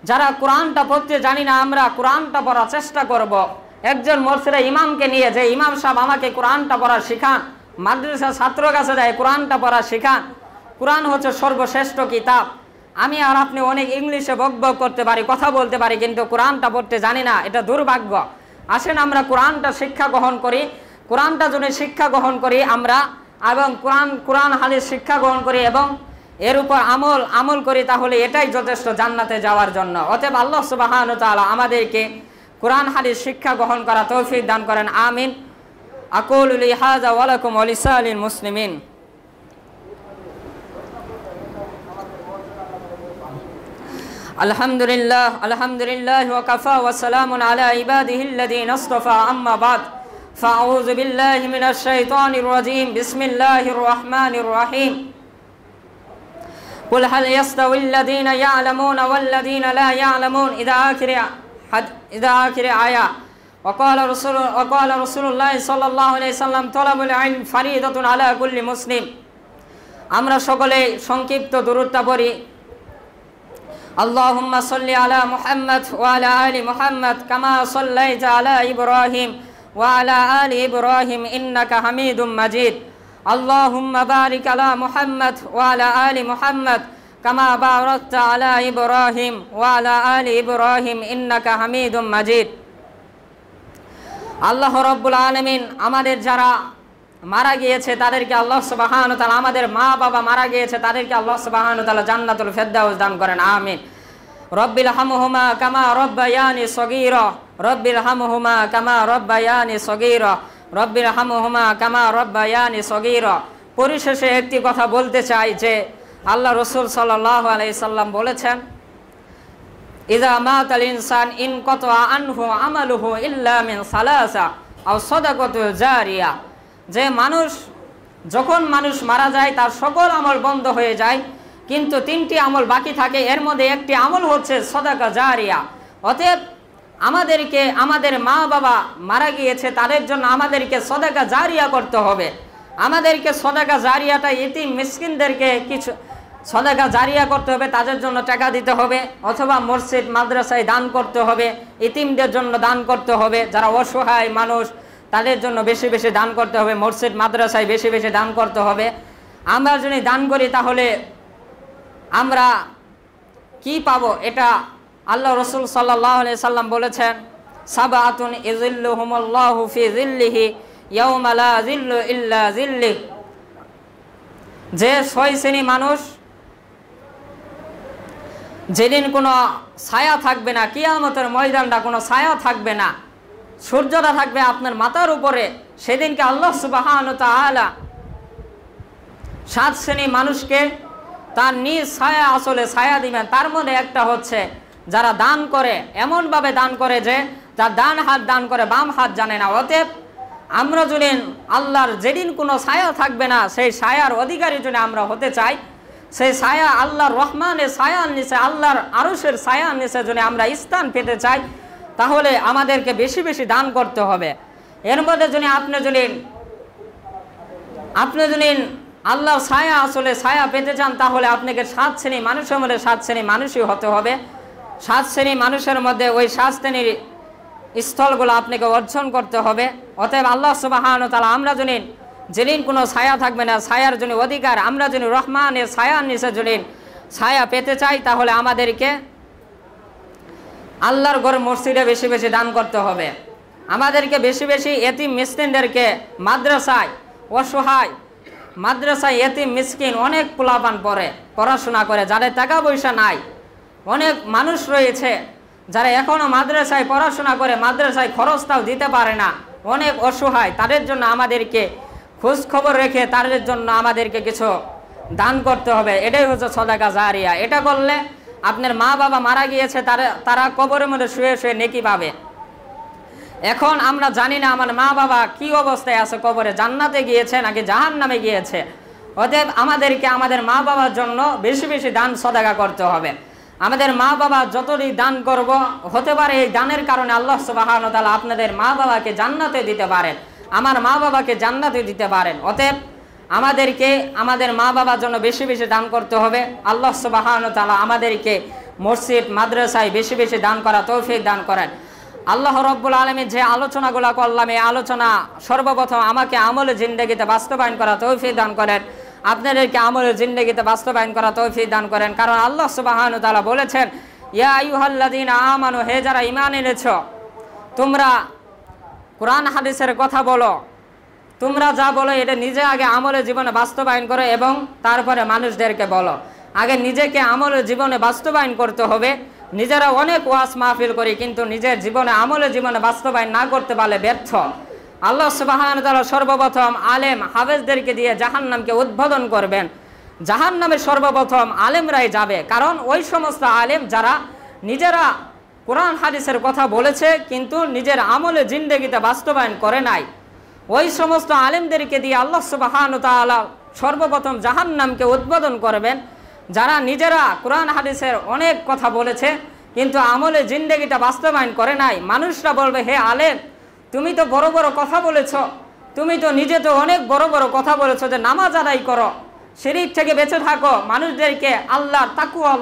যারা কোরআনটা পড়তে জানি না আমরা কোরআনটা পড়ার চেষ্টা করব। একজন মসজিদে ইমামকে নিয়ে যে ইমাম সাহেব আমাকে কোরআনটা পড়া শেখান, মাদ্রাসার ছাত্র কাছে যায় কোরআনটা পড়া শেখান। কোরআন হচ্ছে সর্বশ্রেষ্ঠ কিতাব। আমি আর আপনি অনেক ইংলিশে বকবক করতে পারি, কথা বলতে পারি, কিন্তু কোরআনটা পড়তে জানি না, এটা দুর্ভাগ্য। আসেন আমরা কোরআনটা শিক্ষা গ্রহণ করি, কোরআনটা যদি শিক্ষা গ্রহণ করি আমরা এবং কোরআন হাদিস শিক্ষা গ্রহণ করি এবং এর উপর আমল করি, তাহলে এটাই যথেষ্ট জান্নাতে যাওয়ার জন্য। অতএব আল্লাহ সুবহানাহু ওয়া তাআলা আমাদেরকে কোরআন হাদিস শিক্ষা গ্রহণ করা তৌফিক দান করেন, আমিন। আকুলু লিহাযা ওয়া লাকুম ওয়া লিসাইরিল মুসলিমিন। আলহামদুলিল্লাহ ওয়া কাফা ওয়া সালামুন আলা ইবাদিহিল্লাযীনা ইসতাফা, আম্মা বাদ। ফাআউযু বিল্লাহি মিনাশ শাইতানির রাজীম। বিসমিল্লাহির রাহমানির রাহিম। قل هل يستوي الذين يعلمون والذين لا يعلمون إذا آخر آية. وقال رسول الله صلى الله عليه وسلم طلب العلم فريضة على كل مسلم. আমরা সকলে সংক্ষিপ্ত দুরূদটা পড়ি। আল্লাহুম্মা সাল্লি আলা মুহাম্মদ ওয়া আলা আলি মুহাম্মদ কামা সাল্লাইতা আলা ইব্রাহিম ওয়া আলা আলি ইব্রাহিম ইন্নাকা হামিদুম মাজিদ। اللهم بارك على محمد وعلى آل محمد كما باركت على إبراهيم وعلى آل إبراهيم إنك حميد مجيد. আল্লাহ রাব্বুল আলামিন আমাদের যারা মারা গিয়েছে তাদেরকে আল্লাহ সুবহানাহু ওয়া তাআলা, আমাদের মা বাবা মারা গিয়েছে তাদেরকে আল্লাহ সুবহানাহু ওয়া তাআলা জান্নাতুল ফিরদাউস দান করেন, আমিন। রব্বিল হামহুমা কামা রব্বায়ানি সগীরা, রব্বিল হামহুমা কামা রব্বায়ানি সগীরা, রব্বির হামহুমা কামা রব্বায়ানি সগীরা। পরিশেষে একটি কথা বলতে চাই যে আল্লাহ রাসূল সাল্লাল্লাহু আলাইহি সাল্লাম বলেছেন, ইযা মাতাল ইনসান ইনকাতা আনহু আমালুহু ইল্লা মিন সালাসা আও সাদাকাতু জারিয়া। যে মানুষ যখন মানুষ মারা যায় তার সকল আমল বন্ধ হয়ে যায়, কিন্তু 3টি আমল বাকি থাকে। এর মধ্যে একটি আমল হচ্ছে সদাকা জারিয়া। অতএব আমাদেরকে, আমাদের মা বাবা মারা গিয়েছে, তাদের জন্য আমাদেরকে সদাকা জারিয়া করতে হবে। আমাদেরকে সদাকা জারিয়াটা ইতিম মিসকিনদেরকে কিছু সদাকা জারিয়া করতে হবে, তাদের জন্য টাকা দিতে হবে, অথবা মসজিদ মাদ্রাসায় দান করতে হবে, ইতিমদের জন্য দান করতে হবে, যারা অসহায় মানুষ তাদের জন্য বেশি বেশি দান করতে হবে, মসজিদ মাদ্রাসায় বেশি বেশি দান করতে হবে। আমরা যদি দান করি তাহলে আমরা কি পাবো? এটা আল্লাহ রসুল সাল্লাল্লাহু আলাইহি সাল্লাম বলেছেন, সাবাতুন ইযিল্লুহুমুল্লাহু ফি যিল্লিহি ইয়াওমা লা যিল্লু ইল্লা যিল্লিহ। যে 6 শ্রেণী মানুষ যেদিন কোনো ছায়া থাকবে না, কিয়ামতের ময়দানটা কোনো ছায়া থাকবে না, সূর্যটা থাকবে আপনার মাথার উপরে, সেদিনকে আল্লাহ সুবহানাহু ওয়া তাআলা 7 শ্রেণী মানুষকে তার নিজ ছায়া আসলে ছায়া দিবেন। তার মধ্যে একটা হচ্ছে যারা দান করে, এমনভাবে দান করে যে যার ডান হাত দান করে বাম হাত জানে না। অতএব আমরা যদি আল্লাহর যেদিন কোনো ছায়া থাকবে না সেই ছায়ার অধিকারী যদি আমরা হতে চাই, সেই ছায়া আল্লাহর রহমানের ছায়ার নিচে, আল্লাহর আরশের ছায়ার নিচে যদি আমরা স্থান পেতে চাই, তাহলে আমাদেরকে বেশি বেশি দান করতে হবে। এর মধ্যে যদি আপনি যদি আল্লাহর ছায়া আসলে ছায়া পেতে চান, তাহলে আপনাকে 7 শ্রেণী মানুষের মধ্যে 7 শ্রেণী মানুষই হতে হবে। 7 শ্রেণী মানুষের মধ্যে ওই 7 শ্রেণীর স্থলগুলো আপনাকে অর্জন করতে হবে। অতএব আল্লাহ সুবহানাহু ওয়া তাআলা, আমরা যদি যেদিন কোনো ছায়া থাকবে না, ছায়ার জন্য অধিকার, আমরা যদি রহমানের ছায়ার নিচে যদি ছায়া পেতে চাই, তাহলে আমাদেরকে আল্লাহর ঘর মসজিদে বেশি বেশি দান করতে হবে। আমাদেরকে বেশি বেশি এতিম মিসকিনদেরকে মাদ্রাসায়, অসহায় মাদ্রাসায় এতিম মিসকিন অনেক পোলাপান পড়ে, পড়াশোনা করে, যাদের টাকা পয়সা নাই, অনেক মানুষ রয়েছে যারা এখনও মাদ্রাসায় পড়াশোনা করে মাদ্রাসায় খরচটাও দিতে পারে না, অনেক অসহায়। তাদের জন্য আমাদেরকে খোঁজ খবর রেখে তাদের জন্য আমাদেরকে কিছু দান করতে হবে। এটাই হচ্ছে সদাকা জারিয়া। এটা করলে আপনার মা বাবা মারা গিয়েছে, তারা কবরের মধ্যে শুয়ে শুয়ে নেকি পাবে। এখন আমরা জানি না আমার মা বাবা কি অবস্থায় আছে, কবরে জান্নাতে গিয়েছে নাকি জাহান্নামে গিয়েছে। অতএব আমাদেরকে আমাদের মা বাবার জন্য বেশি বেশি দান সদাকা করতে হবে। আমাদের মা বাবা যতই দান করব, হতে পারে এই দানের কারণে আল্লাহ সুবহানাহু ওয়া তাআলা আপনাদের মা বাবাকে জান্নাতে দিতে পারেন, আমার মা বাবাকে জান্নাতে দিতে পারেন। অতএব আমাদেরকে আমাদের মা বাবার জন্য বেশি বেশি দান করতে হবে। আল্লাহ সুবহানাহু ওয়া তাআলা আমাদেরকে মসজিদ মাদ্রাসায় বেশি বেশি দান করা তৌফিক দান করেন। আল্লাহ রাব্বুল আলামিন যে আলোচনাগুলো করলাম, এই আলোচনা সর্বপ্রথম আমাকে আমলে জিন্দেগিতে বাস্তবায়ন করা তৌফিক দান করেন, আপনাদেরকে আমলে জিন্দেগিতে বাস্তবায়ন করা তৌফিক দান করেন। কারণ আল্লাহ সুবহানাহু ওয়া তাআলা বলেছেন, ইয়া আইয়ুহাল্লাযীনা আমানু, হে যারা ঈমান এনেছো, তোমরা কোরআন হাদিসের কথা বলো, তোমরা যা বলো এটা নিজে আগে আমলে জীবনে বাস্তবায়ন করো এবং তারপরে মানুষদেরকে বলো। আগে নিজেকে আমলে জীবনে বাস্তবায়ন করতে হবে। নিজেরা অনেক ওয়াজ মাহফিল করি, কিন্তু নিজের জীবনে আমলে জীবনে বাস্তবায়ন না করতে পারলে ব্যর্থ। আল্লাহ সুবহানাহু ওয়া তাআলা সর্বপ্রথম আলেম হাফেজদেরকে দিয়ে জাহান্নামকে উদ্বোধন করবেন। জাহান্নামে সর্বপ্রথম আলেমরাই যাবে, কারণ ওই সমস্ত আলেম যারা নিজেরা কোরআন হাদিসের কথা বলেছে কিন্তু নিজের আমলে জিন্দেগিতে বাস্তবায়ন করে নাই, ওই সমস্ত আলেমদেরকে দিয়ে আল্লাহ সুবহানাহু ওয়া তাআলা সর্বপ্রথম জাহান্নামকে উদ্বোধন করবেন। যারা নিজেরা কোরআন হাদিসের অনেক কথা বলেছে কিন্তু আমলে জিন্দেগিটা বাস্তবায়ন করে নাই, মানুষরা বলবে, হে আলেম, তুমি তো বড় বড় কথা বলেছ, তুমি তো নিজে তো অনেক বড় বড় কথা বলেছো যে নামাজ আদায় করো, শিরক থেকে বেঁচে থাকো, মানুষদেরকে আল্লাহর তাকওয়া,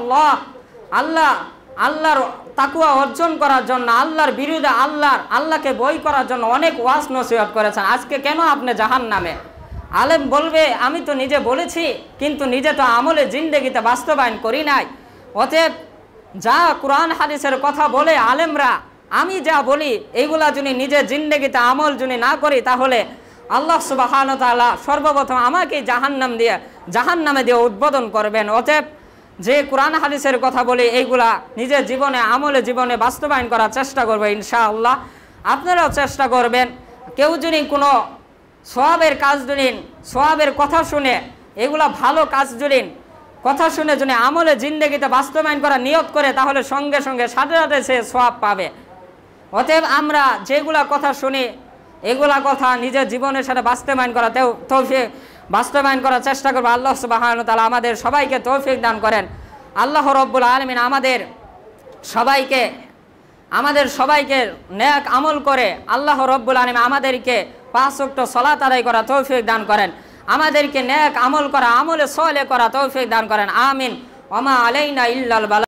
আল্লাহর তাকওয়া অর্জন করার জন্য, আল্লাহর বিরুদ্ধে আল্লাহকে বই করার জন্য অনেক ওয়াজ নসিহত করেছেন, আজকে কেন আপনি জাহান্নামে? আলেম বলবে, আমি তো নিজে বলেছি কিন্তু নিজে তো আমলে জিন্দেগিতে বাস্তবায়ন করি নাই। অতএব যা কোরআন হাদিসের কথা বলে আলেমরা, আমি যা বলি এইগুলা যদি নিজের জিন্দেগিতে আমল যদি না করি, তাহলে আল্লাহ সুবহানাহু ওয়া তাআলা সর্বপ্রথম আমাকে জাহান্নামে দিয়ে উদ্বোধন করবেন। অতএব যে কোরআন হাদিসের কথা বলি এইগুলা নিজের জীবনে আমলে জীবনে বাস্তবায়ন করার চেষ্টা করবে ইনশাআল্লাহ। আপনারাও চেষ্টা করবেন। কেউ যদি কোনো সওয়াবের কাজ যদি, সওয়াবের কথা শুনে, এগুলা ভালো কাজ যদি কথা শুনে যদি আমলে জিন্দেগিতে বাস্তবায়ন করা নিয়ত করে, তাহলে সঙ্গে সঙ্গে সাথে সাথে সে সওয়াব পাবে। অতএব আমরা যেগুলা কথা শুনি এগুলা কথা নিজের জীবনের সাথে বাস্তবায়ন করা তৌফিক বাস্তবায়ন করার চেষ্টা করব। আল্লাহ সুবহানাহু ওয়া তাআলা আমাদের সবাইকে তৌফিক দান করেন। আল্লাহ রাব্বুল আলামিন আমাদের সবাইকে নেক আমল করে আল্লাহ রাব্বুল আলামিন আমাদেরকে 5 ওয়াক্ত সালাত আদায় করা তৌফিক দান করেন, আমাদেরকে নেক আমল করা, আমলে সালেহ করা তৌফিক দান করেন। আমিন। ওয়া মা আলাইনা ইল্লাল বালাগ।